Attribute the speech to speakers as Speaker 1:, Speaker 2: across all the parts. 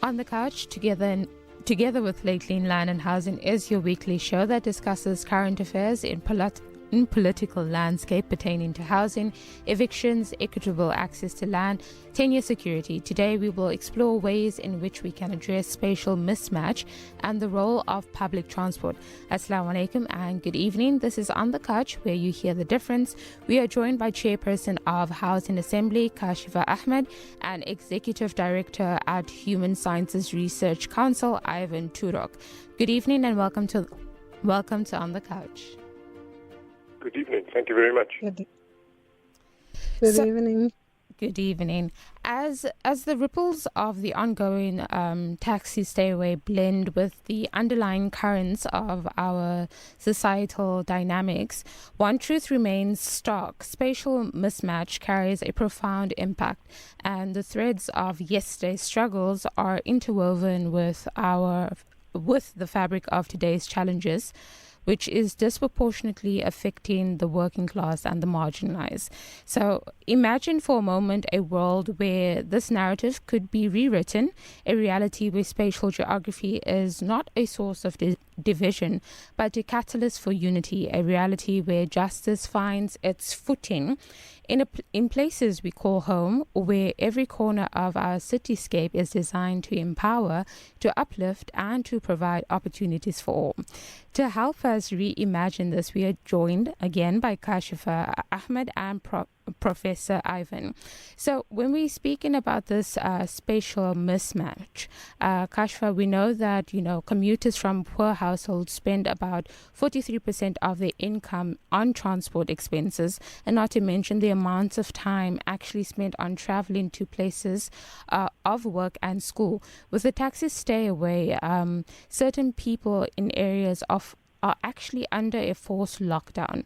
Speaker 1: On the Couch, together with Lately Land and Housing, is your weekly show that discusses current affairs in political landscape pertaining to housing, evictions, equitable access to land, tenure security. Today we will explore ways in which we can address spatial mismatch and the role of public transport. Assalamu alaikum and good evening. This is On the Couch, where you hear the difference. We are joined by Chairperson of Housing Assembly, Kashifa Ahmed, and Executive Director at Human Sciences Research Council, Ivan Turok. Good evening and welcome to On the Couch.
Speaker 2: Good evening. Thank you very much.
Speaker 3: Good evening.
Speaker 1: Good evening. As the ripples of the ongoing taxi stay away blend with the underlying currents of our societal dynamics, one truth remains stark. Spatial mismatch carries a profound impact, and the threads of yesterday's struggles are interwoven with the fabric of today's challenges, which is disproportionately affecting the working class and the marginalized. So imagine for a moment a world where this narrative could be rewritten, a reality where spatial geography is not a source of division, but a catalyst for unity, a reality where justice finds its footing in places we call home, where every corner of our cityscape is designed to empower, to uplift, and to provide opportunities for all. To help us reimagine this, we are joined again by Kashifa Ahmed and Professor Ivan. So when we're speaking about this spatial mismatch, Kashifa, we know that commuters from poor households spend about 43% of their income on transport expenses, and not to mention the amounts of time actually spent on traveling to places of work and school. With the taxi stay away, certain people in areas are actually under a forced lockdown.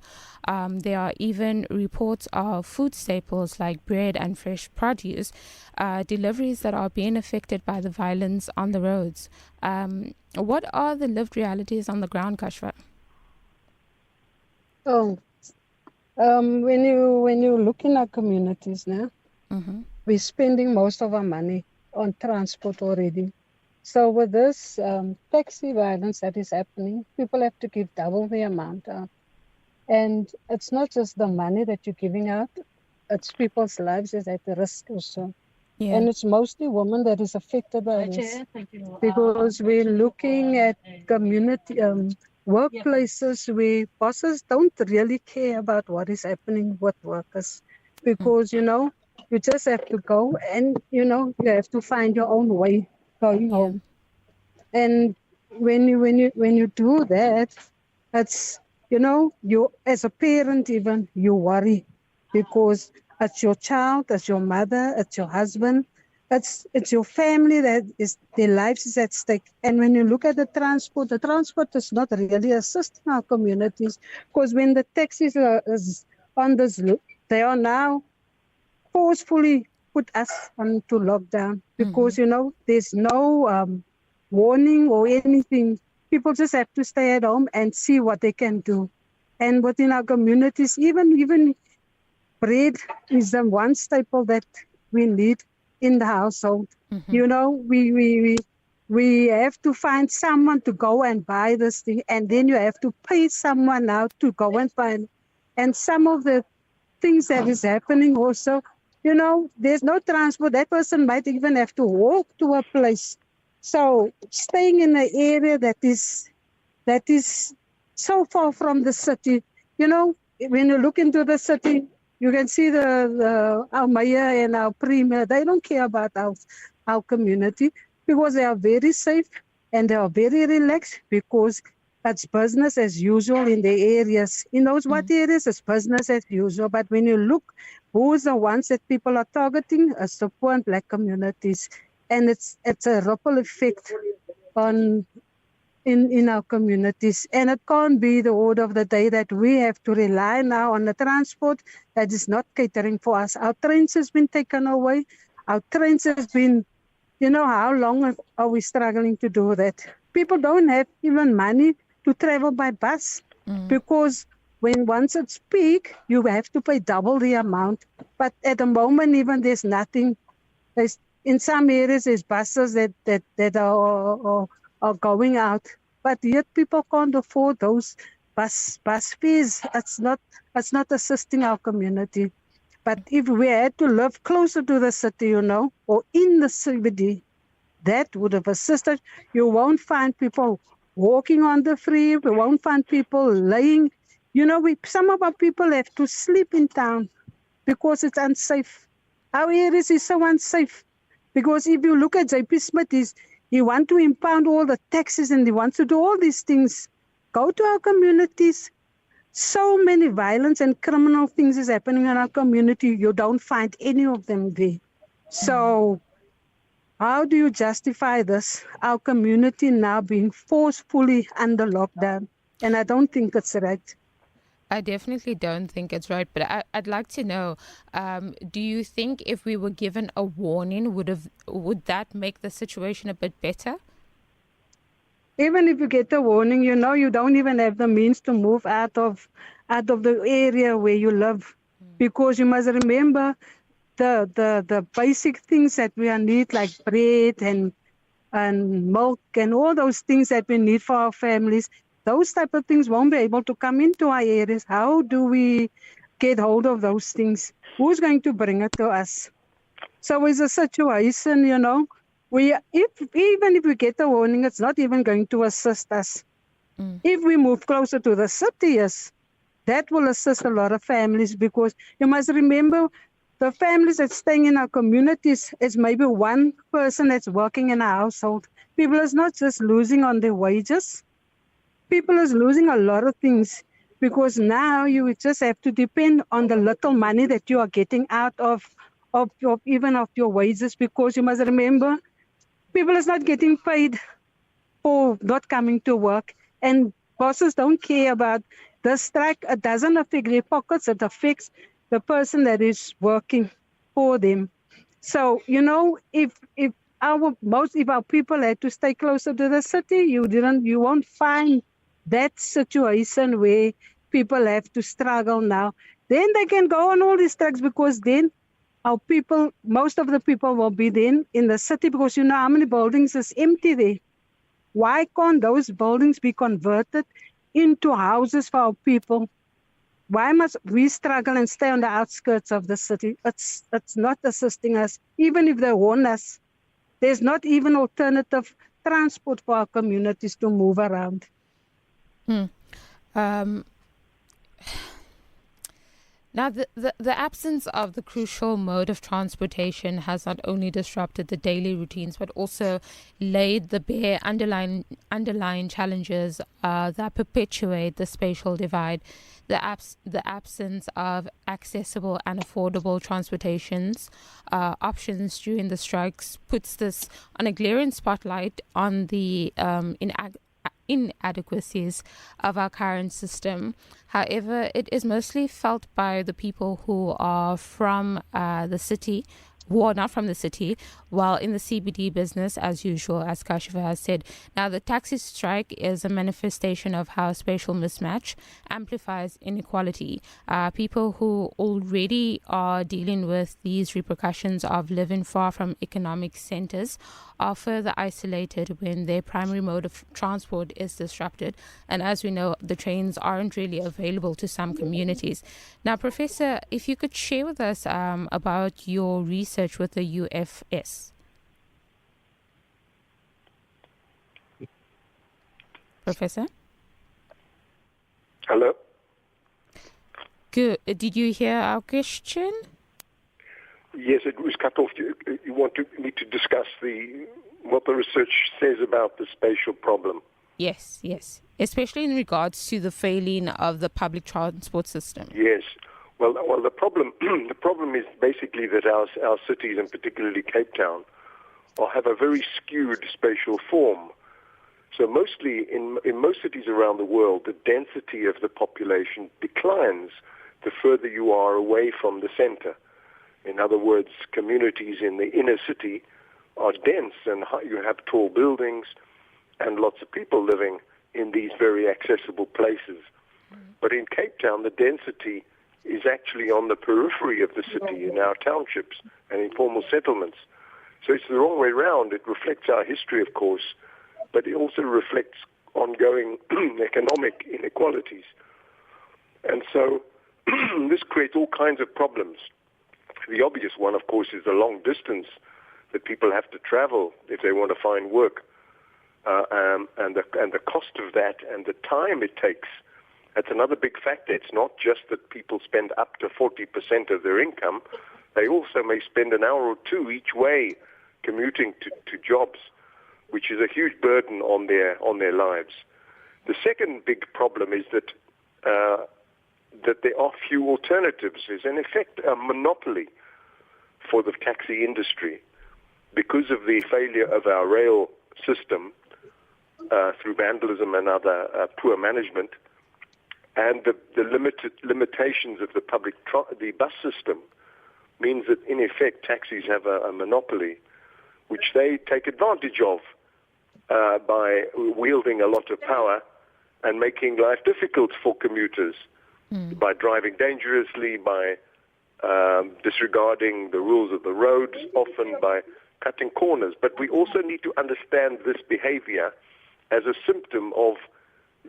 Speaker 1: There are even reports of food staples like bread and fresh produce, deliveries that are being affected by the violence on the roads. What are the lived realities on the ground, Kashfa?
Speaker 3: When you look in our communities now, we're spending most of our money on transport already. So with this taxi violence that is happening, people have to give double the amount out. And it's not just the money that you're giving out, it's people's lives is at risk also. Yeah. And it's mostly women that is affected by this, because we're looking at community workplaces where bosses don't really care about what is happening with workers, because you just have to go and you have to find your own way going home. And when you do that, it's you as a parent even you worry, because it's your child, it's your mother, it's your husband, it's your family that is their lives is at stake. And when you look at the transport is not really assisting our communities, because when the taxis is on this loop, they are now forcefully put us onto lockdown, because there's no warning or anything. People just have to stay at home and see what they can do. And within our communities, even bread is the one staple that we need in the household. We have to find someone to go and buy this thing, and then you have to pay someone out to go and find. And some of the things that is happening also, there's no transport. That person might even have to walk to a place. So staying in an area that is so far from the city, when you look into the city, you can see our mayor and our premier, they don't care about our community, because they are very safe and they are very relaxed, because that's business as usual in the areas. In those what areas, it's business as usual. But when you look, who's the ones that people are targeting? It's the poor and black communities. And it's a ripple effect in our communities. And it can't be the order of the day that we have to rely now on the transport that is not catering for us. Our trains has been taken away. Our trains has been, how long are we struggling to do that? People don't have even money to travel by bus, because once it's peak, you have to pay double the amount. But at the moment, even there's nothing. In some areas, there's buses that are going out, but yet people can't afford those bus fees. It's not assisting our community. But if we had to live closer to the city, or in the CBD, that would have assisted. You won't find people walking on the free. You won't find people laying. Some of our people have to sleep in town because it's unsafe. Our areas is so unsafe. Because if you look at JP Smith, he wants to impound all the taxes and he wants to do all these things. Go to our communities. So many violence and criminal things is happening in our community. You don't find any of them there. So how do you justify this? Our community now being forcefully under lockdown. And I don't think it's right.
Speaker 1: I definitely don't think it's right, but I'd like to know, do you think if we were given a warning, would that make the situation a bit better?
Speaker 3: Even if you get a warning, you don't even have the means to move out of the area where you live. Because you must remember the basic things that we need, like bread and milk and all those things that we need for our families. Those type of things won't be able to come into our areas. How do we get hold of those things? Who's going to bring it to us? So it's a situation, even if we get a warning, it's not even going to assist us. If we move closer to the city, yes, that will assist a lot of families, because you must remember the families that's staying in our communities is maybe one person that's working in a household. People is not just losing on their wages. People is losing a lot of things, because now you just have to depend on the little money that you are getting out of your wages, because you must remember people is not getting paid for not coming to work, and bosses don't care about the strike. It doesn't affect their pockets, it affects the person that is working for them. So, if our people had to stay closer to the city, you won't find that situation where people have to struggle now. Then they can go on all these strikes, because then most of the people will be then in the city, because you know how many buildings is empty there. Why can't those buildings be converted into houses for our people? Why must we struggle and stay on the outskirts of the city? It's not assisting us. Even if they warn us, there's not even alternative transport for our communities to move around.
Speaker 1: Now, the absence of the crucial mode of transportation has not only disrupted the daily routines, but also laid the bare underlying challenges that perpetuate the spatial divide. The absence of accessible and affordable transportations options during the strikes puts this on a glaring spotlight on the inadequacies of our current system. However, it is mostly felt by the people who are from the city, who are not from the city, while in the CBD business, as usual, as Kashifa has said. Now, the taxi strike is a manifestation of how spatial mismatch amplifies inequality. People who already are dealing with these repercussions of living far from economic centers are further isolated when their primary mode of transport is disrupted. And as we know, the trains aren't really available to some communities. Now, Professor, if you could share with us about your research with the UFS. Professor?
Speaker 2: Hello?
Speaker 1: Good. Did you hear our question?
Speaker 2: Yes, it was cut off. You want me to discuss what the research says about the spatial problem?
Speaker 1: Yes. Especially in regards to the failing of the public transport system.
Speaker 2: Yes. Well, the problem is basically that our cities, and particularly Cape Town, have a very skewed spatial form. So mostly in most cities around the world, the density of the population declines the further you are away from the center. In other words, communities in the inner city are dense, and you have tall buildings and lots of people living in these very accessible places. But in Cape Town, the density is actually on the periphery of the city, in our townships and informal settlements. So it's the wrong way round. It reflects our history, of course, but it also reflects ongoing economic inequalities. And so this creates all kinds of problems. The obvious one, of course, is the long distance that people have to travel if they want to find work, and the cost of that and the time it takes. That's another big factor. It's not just that people spend up to 40% of their income. They also may spend an hour or two each way commuting to jobs, which is a huge burden on their lives. The second big problem is that there are few alternatives. There's in effect a monopoly for the taxi industry because of the failure of our rail system through vandalism and other poor management, and the limitations of the bus system means that in effect taxis have a monopoly, which they take advantage of by wielding a lot of power and making life difficult for commuters by driving dangerously, by disregarding the rules of the roads, often by cutting corners. But we also need to understand this behavior as a symptom of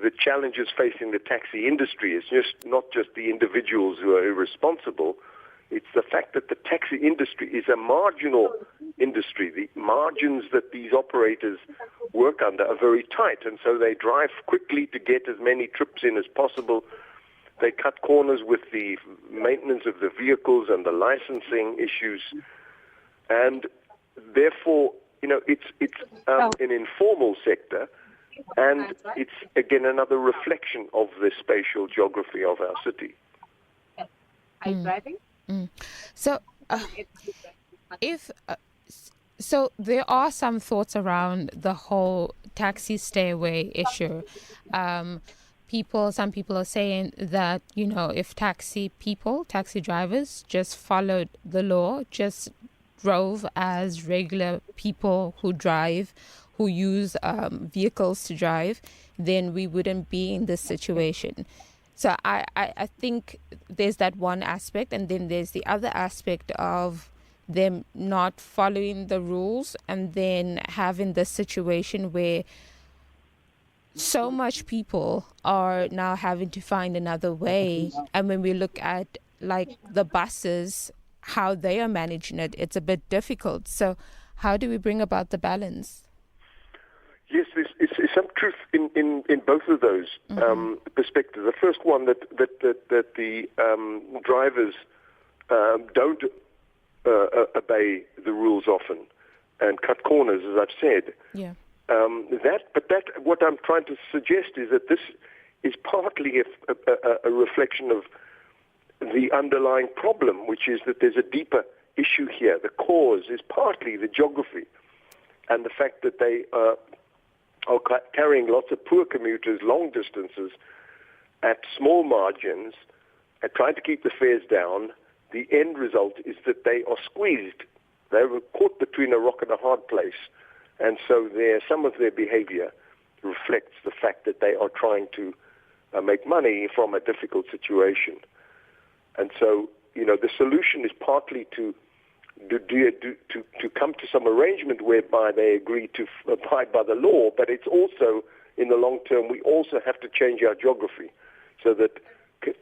Speaker 2: the challenges facing the taxi industry. It's not just the individuals who are irresponsible. It's the fact that the taxi industry is a marginal industry. The margins that these operators work under are very tight, and so they drive quickly to get as many trips in as possible. They cut corners with the maintenance of the vehicles and the licensing issues, and therefore, it's an informal sector, and it's again another reflection of the spatial geography of our city.
Speaker 3: Are you driving?
Speaker 1: So, so there are some thoughts around the whole taxi stay away issue. Some people are saying that, if taxi drivers just followed the law, just drove as regular people who use vehicles to drive, then we wouldn't be in this situation. So I think there's that one aspect, and then there's the other aspect of them not following the rules and then having this situation where so much people are now having to find another way. And when we look at like the buses, how they are managing it, it's a bit difficult. So how do we bring about the balance?
Speaker 2: Yes, there's some truth in both of those perspectives. The first one that the drivers don't obey the rules often and cut corners, as I've said.
Speaker 1: Yeah.
Speaker 2: What I'm trying to suggest is that this is partly a reflection of the underlying problem, which is that there's a deeper issue here. The cause is partly the geography and the fact that they are carrying lots of poor commuters long distances at small margins and trying to keep the fares down. The end result is that they are squeezed. They were caught between a rock and a hard place. And so some of their behavior reflects the fact that they are trying to make money from a difficult situation. And so, the solution is partly to come to some arrangement whereby they agree to abide by the law, but it's also, in the long term, we also have to change our geography so that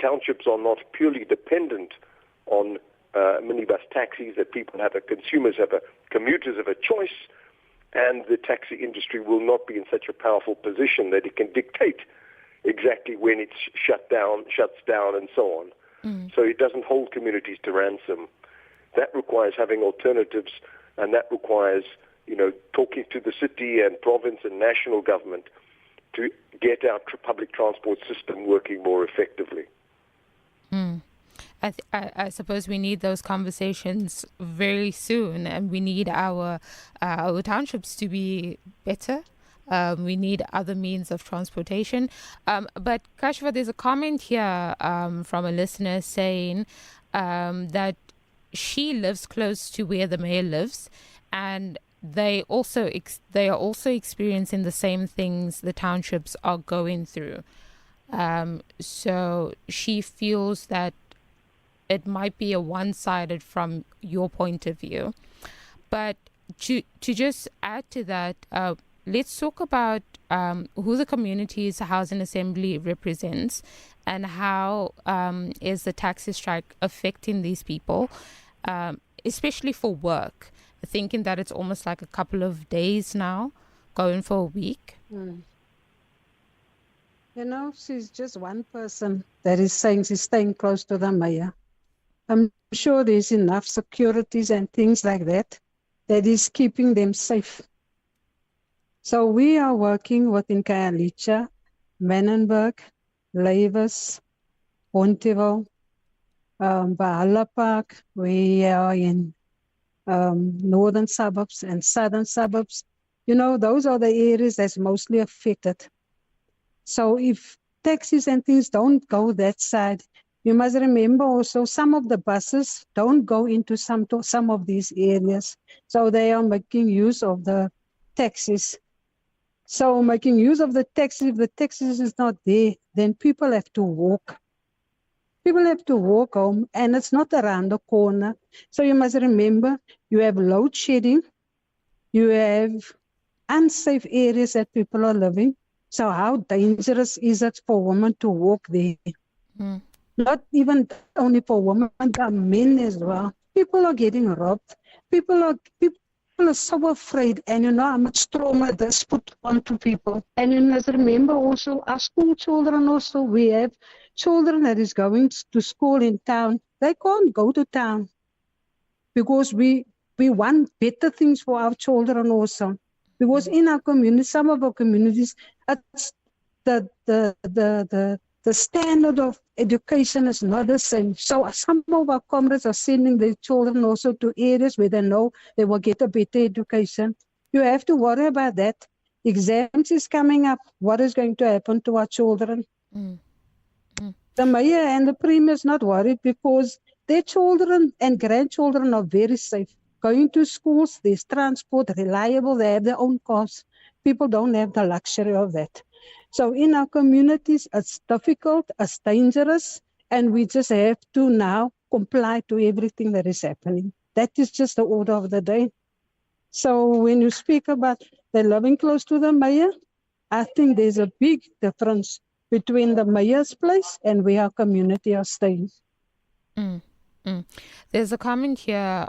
Speaker 2: townships are not purely dependent on minibus taxis, that commuters have a choice, and the taxi industry will not be in such a powerful position that it can dictate exactly when it shuts down, and so on. So it doesn't hold communities to ransom. That requires having alternatives, and that requires, talking to the city and province and national government to get our public transport system working more effectively.
Speaker 1: I suppose we need those conversations very soon, and we need our townships to be better. We need other means of transportation. But Kashva, there's a comment here from a listener saying that she lives close to where the mayor lives, and they are also experiencing the same things the townships are going through. So she feels that it might be a one-sided from your point of view. But to just add to that, let's talk about who the Communities Housing Assembly represents and how is the taxi strike affecting these people, especially for work, thinking that it's almost like a couple of days now, going for a week.
Speaker 3: She's just one person that is saying she's staying close to the mayor. I'm sure there's enough securities and things like that is keeping them safe. So we are working within Khayelitsha, Menenberg, Leyvers, Bonteheuwel, Bahala Park. We are in northern suburbs and southern suburbs. Those are the areas that's mostly affected. So if taxis and things don't go that side, you must remember also some of the buses don't go into some of these areas. So they are making use of the taxis. So making use of the taxis, if the taxis is not there, then people have to walk. People have to walk home, and it's not around the corner. So you must remember, you have load shedding, you have unsafe areas that people are living. So how dangerous is it for women to walk there? Not even only for women, but men as well. People are getting robbed. People are so afraid, and how much trauma this put onto people. And you must remember also, our school children also, we have children that is going to school in town. They can't go to town because we want better things for our children also. Because in our community, some of our communities, it's the standard of education is not the same. So some of our comrades are sending their children also to areas where they know they will get a better education. You have to worry about that. Exams is coming up. What is going to happen to our children? The mayor and the premier is not worried because their children and grandchildren are very safe. Going to schools, there's transport, reliable, they have their own cars. People don't have the luxury of that. So in our communities, it's difficult, it's dangerous, and we just have to now comply to everything that is happening. That is just the order of the day. So when you speak about the living close to the mayor, I think there's a big difference between the mayor's place and where our community are staying.
Speaker 1: There's a comment here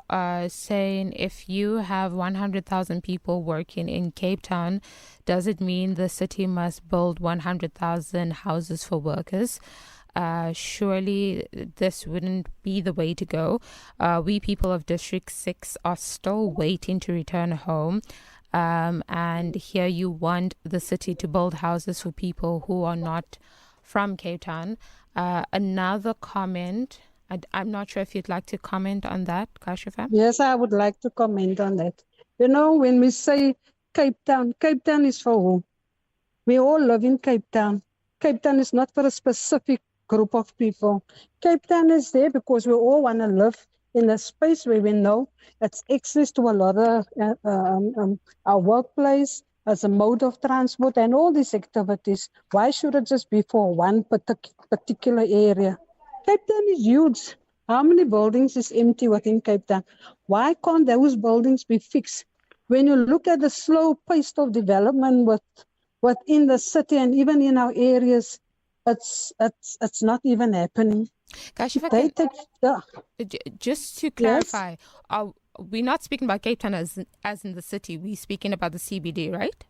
Speaker 1: saying if you have 100,000 people working in Cape Town, does it mean the city must build 100,000 houses for workers? Surely this wouldn't be the way to go. We people of District 6 are still waiting to return home. And here you want the city to build houses for people who are not from Cape Town. Another comment, I'm not sure if you'd like to comment on that, Kashifa.
Speaker 3: Yes, I would like to comment on that. When we say Cape Town is for who? We all live in Cape Town. Cape Town is not for a specific group of people. Cape Town is there because we all want to live in a space where we know it's access to a lot of our workplace as a mode of transport and all these activities. Why should it just be for one particular area? Cape Town is huge. How many buildings is empty within Cape Town? Why can't those buildings be fixed? When you look at the slow pace of development within the city and even in our areas, it's not even happening.
Speaker 1: Kashifa, just to clarify, yes? We're not speaking about Cape Town as in the city. We're speaking about the CBD, right?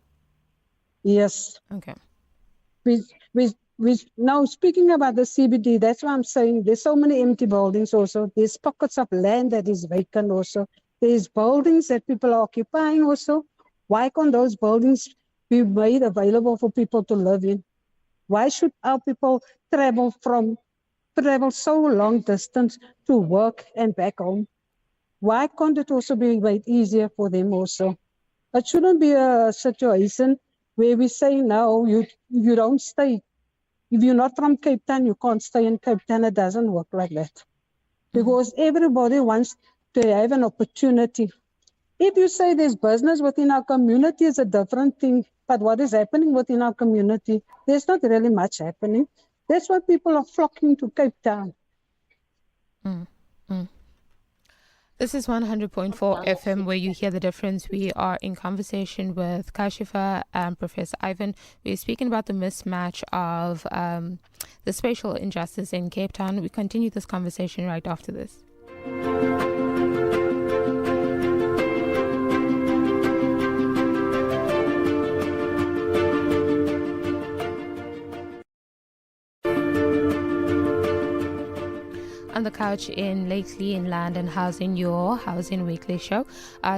Speaker 3: Yes.
Speaker 1: Okay.
Speaker 3: Now, speaking about the CBD, that's what I'm saying. There's so many empty buildings also. There's pockets of land that is vacant also. There's buildings that people are occupying also. Why can't those buildings be made available for people to live in? Why should our people travel so long distance to work and back home? Why can't it also be made easier for them also? It shouldn't be a situation where we say, no, you don't stay. If you're not from Cape Town, you can't stay in Cape Town. It doesn't work like that. Because everybody wants to have an opportunity. If you say there's business within our community, it's a different thing. But what is happening within our community, there's not really much happening. That's why people are flocking to Cape Town.
Speaker 1: This is 100.4 FM where you hear the difference. We are in conversation with Kashifa and Professor Ivan. We're speaking about the mismatch of the spatial injustice in Cape Town. We continue this conversation right after this. On the couch in Lately in Land and Housing, your Housing Weekly show.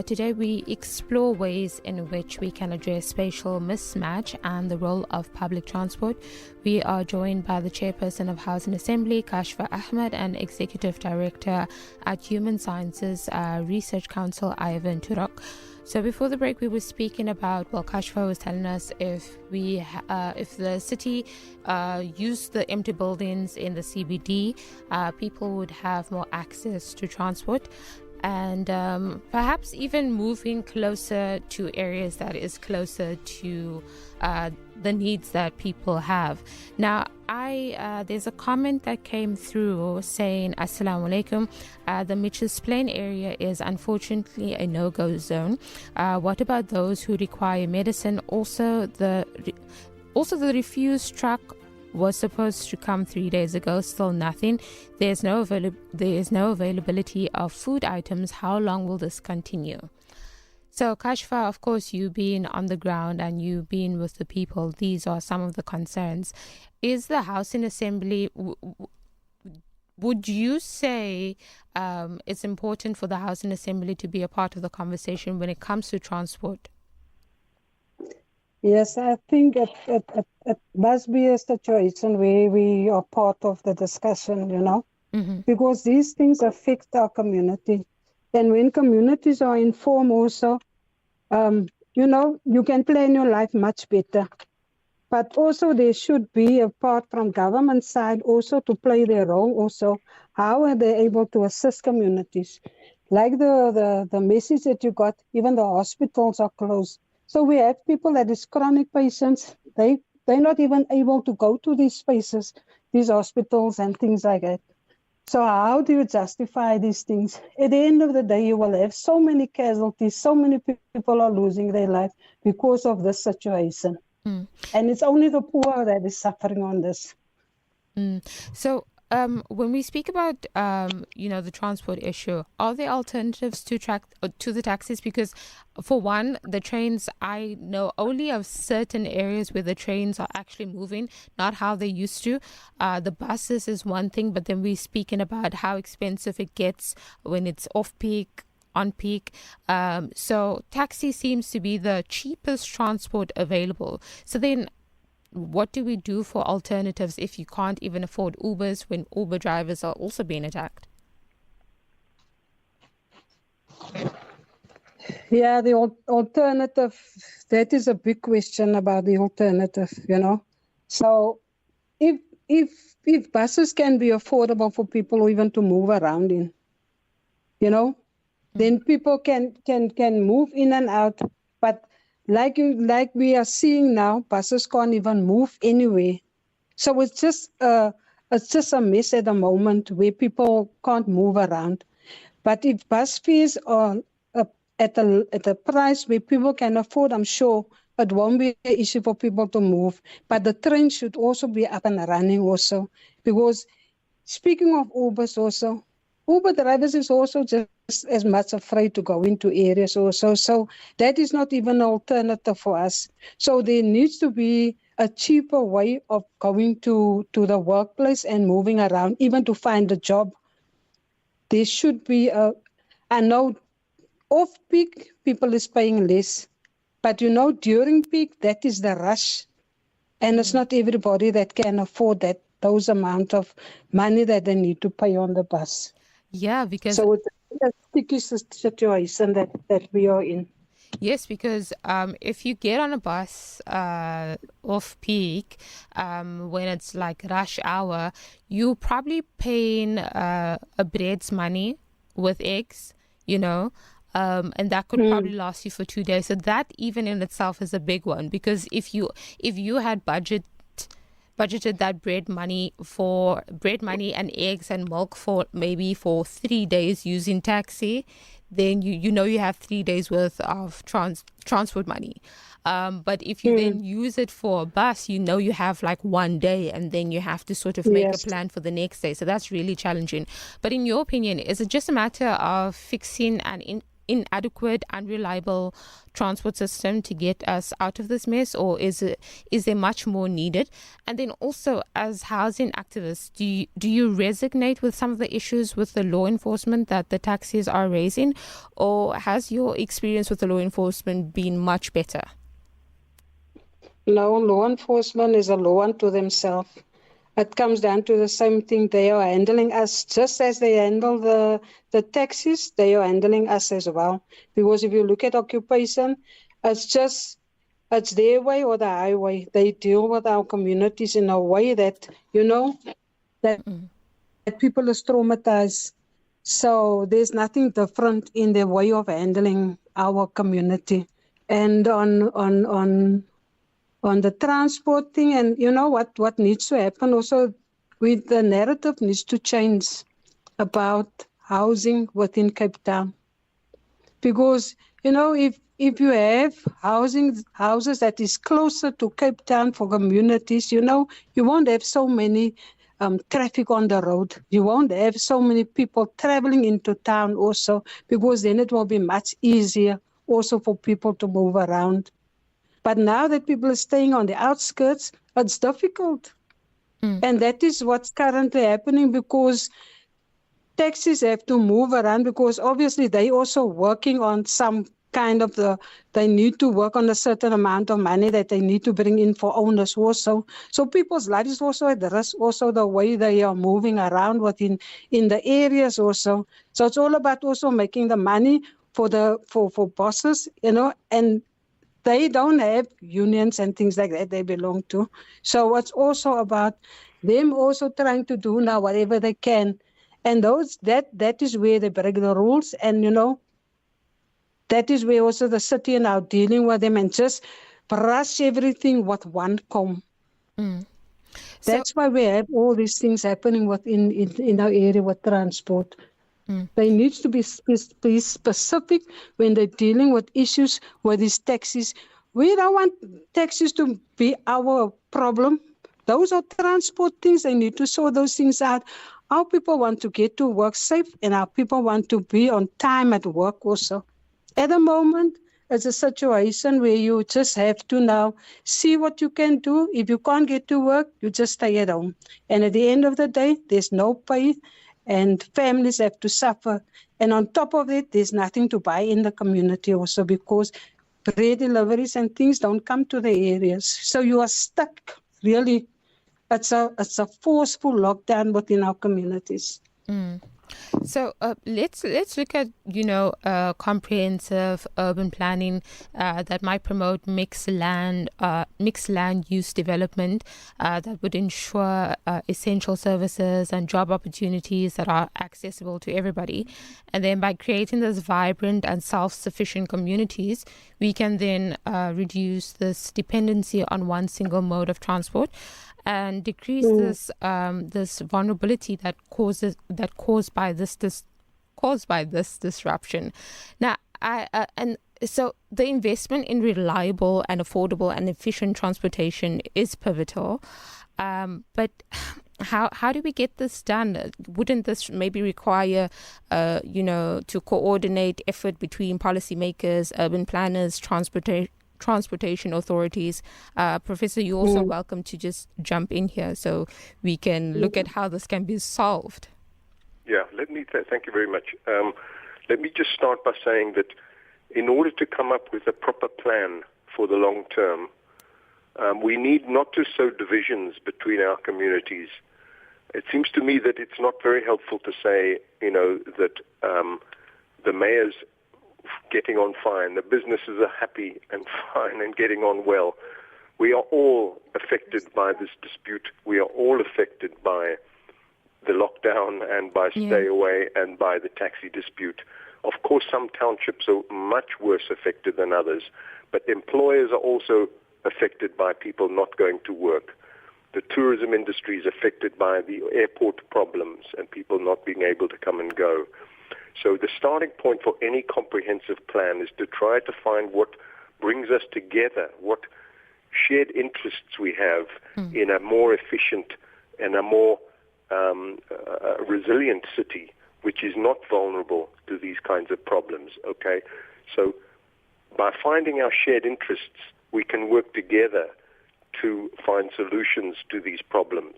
Speaker 1: Today we explore ways in which we can address spatial mismatch and the role of public transport. We are joined by the Chairperson of Housing Assembly, Kashfa Ahmed, and Executive Director at Human Sciences Research Council, Ivan Turok. So before the break, we were speaking about, Kashfa was telling us if the city used the empty buildings in the CBD, people would have more access to transport and perhaps even moving closer to areas that is closer to the needs that people have. Now, there's a comment that came through saying, Assalamu alaikum, the Mitchell's Plain area is unfortunately a no-go zone. What about those who require medicine? Also, the refuse truck was supposed to come 3 days ago, still nothing. There is no availability of food items. How long will this continue? So Kashfa, of course, you being on the ground and you being with the people, these are some of the concerns. Is the Housing Assembly, would you say it's important for the Housing Assembly to be a part of the conversation when it comes to transport?
Speaker 3: Yes, I think it must be a situation where we are part of the discussion, because these things affect our community. And when communities are informed also, you can plan your life much better. But also there should be a part from government side also to play their role also. How are they able to assist communities? Like the message that you got, even the hospitals are closed. So we have people that is chronic patients. They're not even able to go to these spaces, these hospitals and things like that. So how do you justify these things? At the end of the day, you will have so many casualties, so many people are losing their life because of this situation. And it's only the poor that is suffering on this.
Speaker 1: So when we speak about, the transport issue, are there alternatives to the taxis? Because for one, the trains, I know only of certain areas where the trains are actually moving, not how they used to. The buses is one thing, but then we're speaking about how expensive it gets when it's off-peak, on-peak. So taxi seems to be the cheapest transport available. So then what do we do for alternatives if you can't even afford Ubers when Uber drivers are also being attacked?
Speaker 3: Yeah, the alternative, that is a big question about the alternative, So if buses can be affordable for people even to move around in, then people can move in and out. But like we are seeing now, buses can't even move anywhere. So it's just a mess at the moment where people can't move around. But if bus fares are at a price where people can afford, I'm sure it won't be an issue for people to move. But the train should also be up and running also. Because speaking of Ubers also, Uber drivers is also just as much afraid to go into areas also. So that is not even an alternative for us. So there needs to be a cheaper way of going to the workplace and moving around, even to find a job. There should be I know off-peak people is paying less, but during peak, that is the rush. And it's not everybody that can afford those amount of money that they need to pay on the bus.
Speaker 1: Yeah, because...
Speaker 3: So it's a sticky situation that we are in.
Speaker 1: Yes, because if you get on a bus off-peak, when it's like rush hour, you're probably paying a bread's money with eggs, and that could probably last you for 2 days. So that even in itself is a big one, because if you had budget budgeted that bread money and eggs and milk for maybe for 3 days using taxi, then you have 3 days worth of transport money. But if you then use it for a bus, you have like one day, and then you have to sort of make a
Speaker 3: Yes.
Speaker 1: plan for the next day. So that's really challenging. But in your opinion, is it just a matter of fixing an inadequate, unreliable transport system to get us out of this mess, or is there much more needed? And then also, as housing activists, do you resonate with some of the issues with the law enforcement that the taxis are raising, or has your experience with the law enforcement been much better?
Speaker 3: No, law enforcement is a law unto themselves. It comes down to the same thing. They are handling us just as they handle the taxis, they are handling us as well. Because if you look at occupation, it's their way or the highway. They deal with our communities in a way that, that people is traumatized. So there's nothing different in their way of handling our community. And on the transport thing, and what needs to happen also, with the narrative needs to change about housing within Cape Town. Because if you have houses that is closer to Cape Town for communities, you won't have so many traffic on the road. You won't have so many people traveling into town also, because then it will be much easier also for people to move around. But now that people are staying on the outskirts, it's difficult. And that is what's currently happening, because taxis have to move around, because obviously they also working on some kind of they need to work on a certain amount of money that they need to bring in for owners also. So people's lives is also at risk, also the way they are moving around in the areas also. So it's all about also making the money for bosses, and they don't have unions and things like that they belong to. So it's also about them also trying to do now whatever they can. And that is where they break the rules. And, that is where also the city are now dealing with them and just brush everything with one comb. That's why we have all these things happening in our area with transport. They need to be specific when they're dealing with issues with these taxis. We don't want taxis to be our problem. Those are transport things. They need to sort those things out. Our people want to get to work safe, and our people want to be on time at work also. At the moment, it's a situation where you just have to now see what you can do. If you can't get to work, you just stay at home. And at the end of the day, there's no pay, and families have to suffer. And on top of it, there's nothing to buy in the community also, because bread deliveries and things don't come to the areas. So you are stuck, really. It's a forceful lockdown within our communities.
Speaker 1: So let's look at comprehensive urban planning that might promote mixed land use development that would ensure essential services and job opportunities that are accessible to everybody. And then by creating those vibrant and self-sufficient communities, we can then reduce this dependency on one single mode of transport and decrease this vulnerability that caused by this disruption. Now, so the investment in reliable and affordable and efficient transportation is pivotal. But how do we get this done? Wouldn't this maybe require, to coordinate effort between policymakers, urban planners, transportation authorities? Professor, you're also welcome to just jump in here so we can look at how this can be solved.
Speaker 2: Yeah, thank you very much. Let me just start by saying that in order to come up with a proper plan for the long term, we need not to sow divisions between our communities. It seems to me that it's not very helpful to say, that the mayor's getting on fine, the businesses are happy and fine and getting on well. We are all affected by this dispute. We are all affected by the lockdown and by stay away and by the taxi dispute. Of course, some townships are much worse affected than others, but employers are also affected by people not going to work. The tourism industry is affected by the airport problems and people not being able to come and go. So the starting point for any comprehensive plan is to try to find what brings us together, what shared interests we have in a more efficient and a more resilient city, which is not vulnerable to these kinds of problems, okay? So by finding our shared interests, we can work together to find solutions to these problems.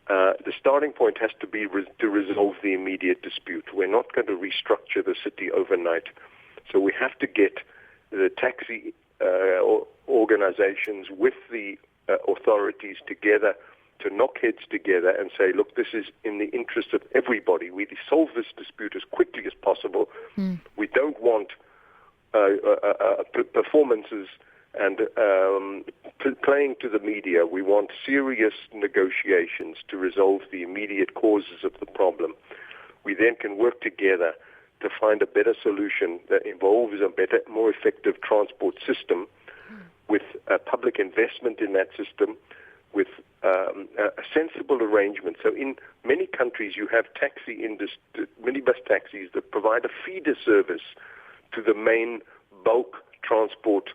Speaker 2: The starting point has to be to resolve the immediate dispute. We're not going to restructure the city overnight. So we have to get the taxi organizations with the authorities together to knock heads together and say, look, this is in the interest of everybody. We solve this dispute as quickly as possible. We don't want performances and playing to the media. We want serious negotiations to resolve the immediate causes of the problem. We then can work together to find a better solution that involves a better, more effective transport system with public investment in that system, with a sensible arrangement. So in many countries, you have minibus taxis that provide a feeder service to the main bulk transport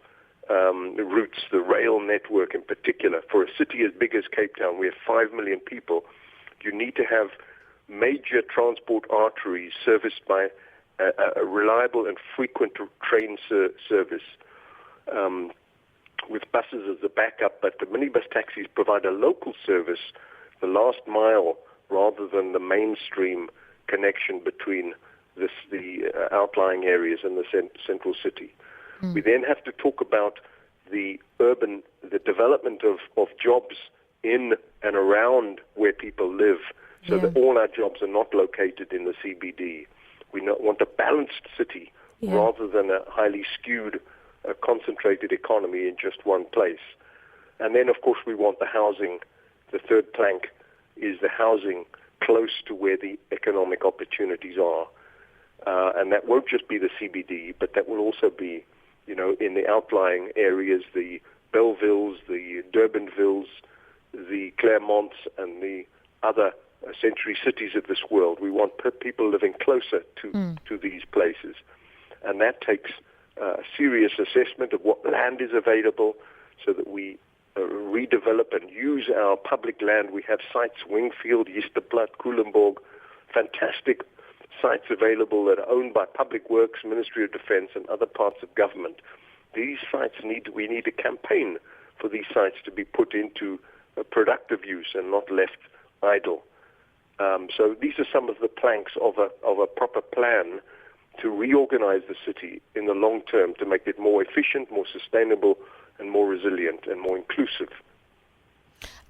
Speaker 2: routes, the rail network in particular. For a city as big as Cape Town, we have 5 million people. You need to have major transport arteries serviced by a reliable and frequent train service with buses as a backup, but the minibus taxis provide a local service, the last mile, rather than the mainstream connection between the outlying areas and the central city. We then have to talk about the development of jobs in and around where people live, so that all our jobs are not located in the CBD. We want a balanced city rather than a highly skewed, concentrated economy in just one place. And then, of course, we want the housing. The third plank is the housing close to where the economic opportunities are. And that won't just be the CBD, but that will also be, in the outlying areas, the Bellevilles, the Durbanvilles, the Claremonts, and the other century cities of this world. We want people living closer to these places. And that takes a serious assessment of what land is available so that we redevelop and use our public land. We have sites, Wingfield, Yisterplaat, Culemborg, fantastic sites available that are owned by Public Works, Ministry of Defense, and other parts of government. These sites we need a campaign for these sites to be put into productive use and not left idle. So these are some of the planks of a proper plan to reorganize the city in the long term to make it more efficient, more sustainable, and more resilient and more inclusive.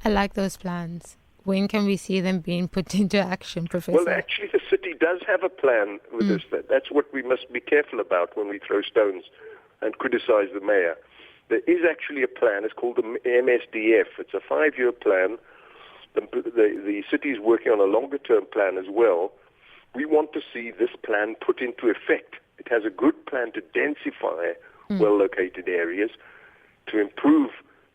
Speaker 1: I like those plans. When can we see them being put into action, Professor?
Speaker 2: Well, actually, the city does have a plan with this. That's what we must be careful about when we throw stones and criticize the mayor. There is actually a plan. It's called the MSDF. It's a 5-year plan. The city is working on a longer-term plan as well. We want to see this plan put into effect. It has a good plan to densify well-located areas, to improve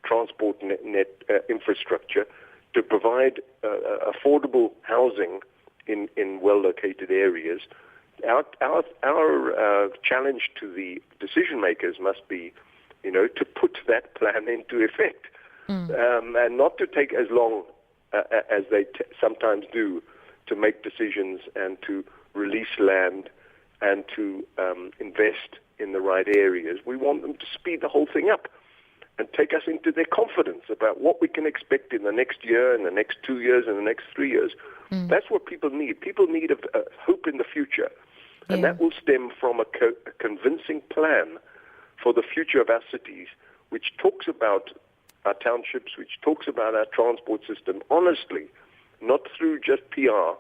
Speaker 2: transport net infrastructure, to provide affordable housing in well-located areas. Our challenge to the decision makers must be, to put that plan into effect, and not to take as long as they sometimes do to make decisions and to release land and to invest in the right areas. We want them to speed the whole thing up and take us into their confidence about what we can expect in the next year, in the next 2 years, and the next 3 years. That's what people need. People need a hope in the future. And that will stem from a convincing plan for the future of our cities, which talks about our townships, which talks about our transport system honestly, not through just PR,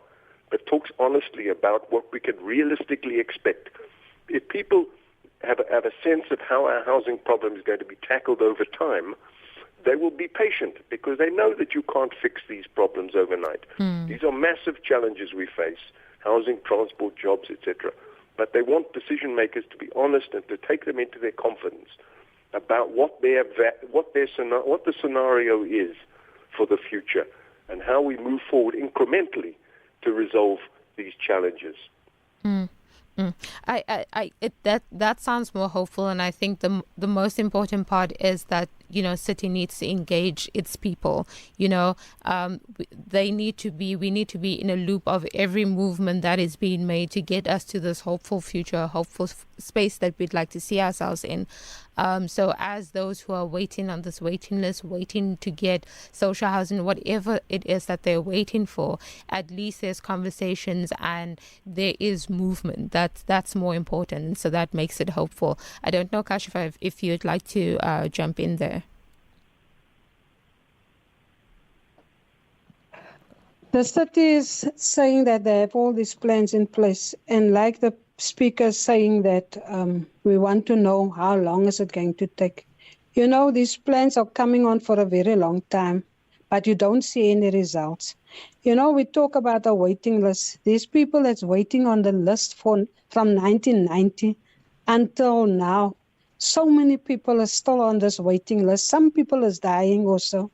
Speaker 2: but talks honestly about what we can realistically expect. If people have a sense of how our housing problem is going to be tackled over time, they will be patient because they know that you can't fix these problems overnight. These are massive challenges we face, housing, transport, jobs, etc. But they want decision makers to be honest and to take them into their confidence about what the scenario is for the future and how we move forward incrementally to resolve these challenges.
Speaker 1: Mm. Mm. That sounds more hopeful, and I think the most important part is that city needs to engage its people. We need to be in a loop of every movement that is being made to get us to this hopeful future, hopeful space that we'd like to see ourselves in. So as those who are waiting on this waiting list, waiting to get social housing, whatever it is that they're waiting for, at least there's conversations and there is movement. That's more important. So that makes it hopeful. I don't know, Kashifa, if you'd like to jump in there.
Speaker 3: The city is saying that they have all these plans in place, and like the speaker saying that we want to know how long is it going to take. These plans are coming on for a very long time, but you don't see any results. We talk about a waiting list. These people that's waiting on the list from 1990 until now. So many people are still on this waiting list. Some people is dying also.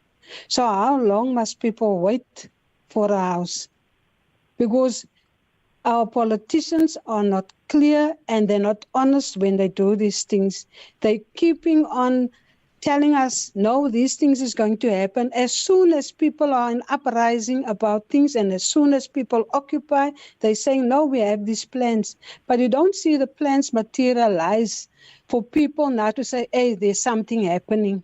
Speaker 3: So how long must people wait for a house? Because our politicians are not clear and they're not honest when they do these things. They're keeping on telling us, no, these things is going to happen. As soon as people are in uprising about things and as soon as people occupy, they're saying, no, we have these plans. But you don't see the plans materialize for people now to say, hey, there's something happening.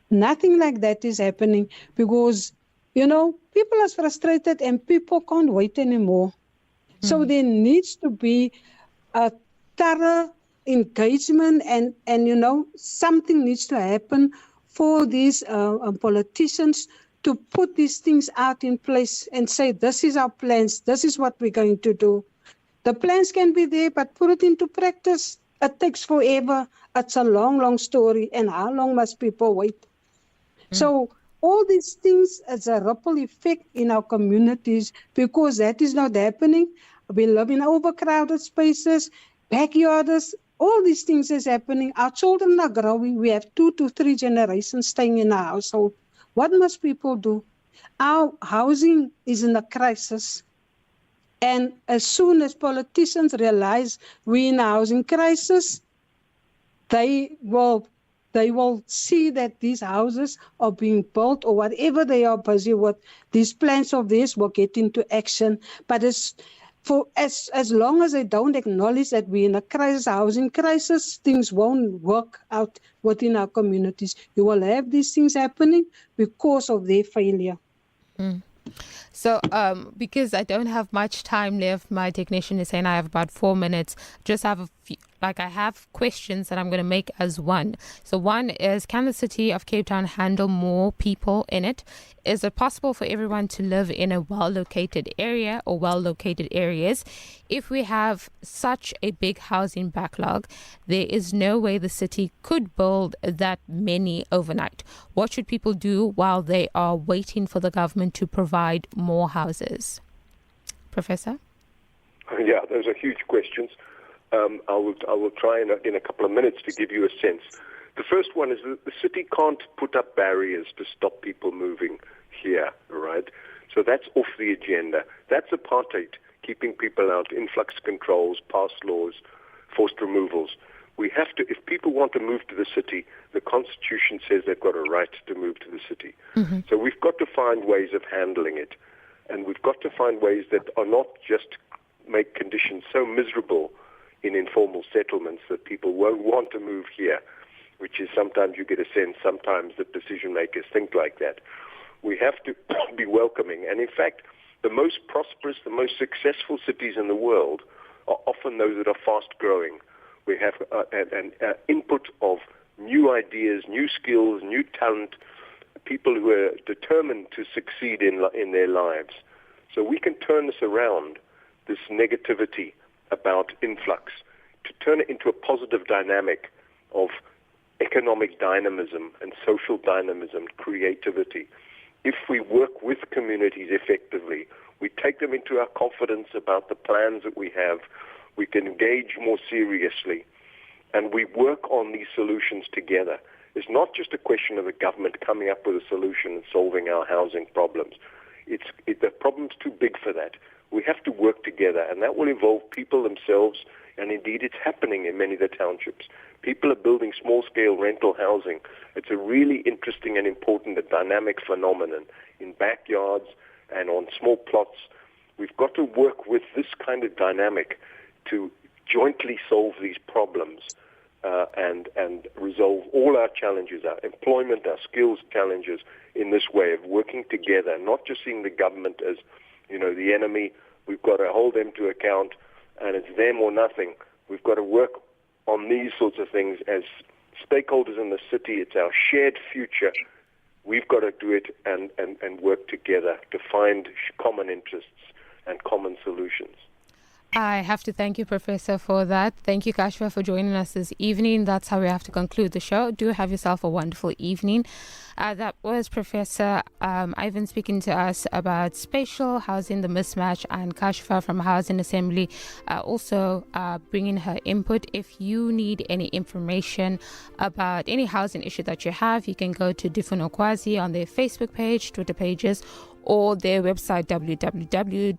Speaker 3: Nothing like that is happening because, people are frustrated and people can't wait anymore. So there needs to be a thorough engagement and something needs to happen for these politicians to put these things out in place and say, this is our plans, this is what we're going to do. The plans can be there, but put it into practice. It takes forever. It's a long, long story. And how long must people wait? So all these things as a ripple effect in our communities, because that is not happening. We live in overcrowded spaces, backyards, all these things is happening. Our children are growing. We have 2 to 3 generations staying in our household. What must people do? Our housing is in a crisis. And as soon as politicians realize we're in a housing crisis, they will see that these houses are being built or whatever they are busy with, these plans of theirs will get into action. But as long as they don't acknowledge that we're in a crisis, housing crisis, things won't work out within our communities. You will have these things happening because of their failure.
Speaker 1: So, because I don't have much time left, my technician is saying I have about 4 minutes. Just have a few, I have questions that I'm going to make as one. So one is, can the city of Cape Town handle more people in it? Is it possible for everyone to live in a well-located area or well-located areas? If we have such a big housing backlog, there is no way the city could build that many overnight. What should people do while they are waiting for the government to provide more houses? Professor?
Speaker 2: Yeah, those are huge questions. I will try in a couple of minutes to give you a sense. The first one is that the city can't put up barriers to stop people moving here, right? So that's off the agenda. That's apartheid, keeping people out, influx controls, pass laws, forced removals. We have to, if people want to move to the city, the Constitution says they've got a right to move to the city. Mm-hmm. So we've got to find ways of handling it. And we've got to find ways that are not just make conditions so miserable in informal settlements that people won't want to move here, which is sometimes you get a sense, sometimes the decision makers think like that. We have to be welcoming. And in fact, the most prosperous, the most successful cities in the world are often those that are fast growing. We have an input of new ideas, new skills, new talent, people who are determined to succeed in their lives. So we can turn this around, this negativity about influx, to turn it into a positive dynamic of economic dynamism and social dynamism, creativity. If we work with communities effectively, we take them into our confidence about the plans that we have, we can engage more seriously, and we work on these solutions together. It's not just a question of the government coming up with a solution and solving our housing problems. The problem's too big for that. We have to work together, and that will involve people themselves, and indeed it's happening in many of the townships. People are building small-scale rental housing. It's a really interesting and important and dynamic phenomenon in backyards and on small plots. We've got to work with this kind of dynamic to jointly solve these problems and resolve all our challenges, our employment, our skills challenges in this way of working together, not just seeing the government as, the enemy. We've got to hold them to account, and it's them or nothing. We've got to work on these sorts of things as stakeholders in the city. It's our shared future. We've got to do it and work together to find common interests and common solutions.
Speaker 1: I have to thank you, Professor, for that. Thank you, Kashfa, for joining us this evening. That's how we have to conclude the show. Do have yourself a wonderful evening. That was Professor Ivan speaking to us about spatial housing, the mismatch, and Kashfa from Housing Assembly also bringing her input. If you need any information about any housing issue that you have, you can go to Difuna Kwazi on their Facebook page, Twitter pages, or their website www.nu.org.za.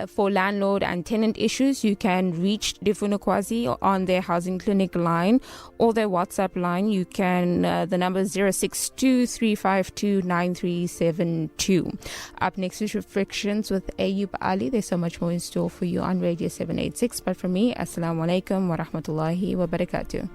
Speaker 1: For landlord and tenant issues, you can reach Difuna Kwazi on their housing clinic line or their WhatsApp line. You can, the number is 062-352-9372. Up next is Reflections with Ayub Ali. There's so much more in store for you on Radio 786. But from me, Assalamu alaikum wa rahmatullahi wa barakatuh.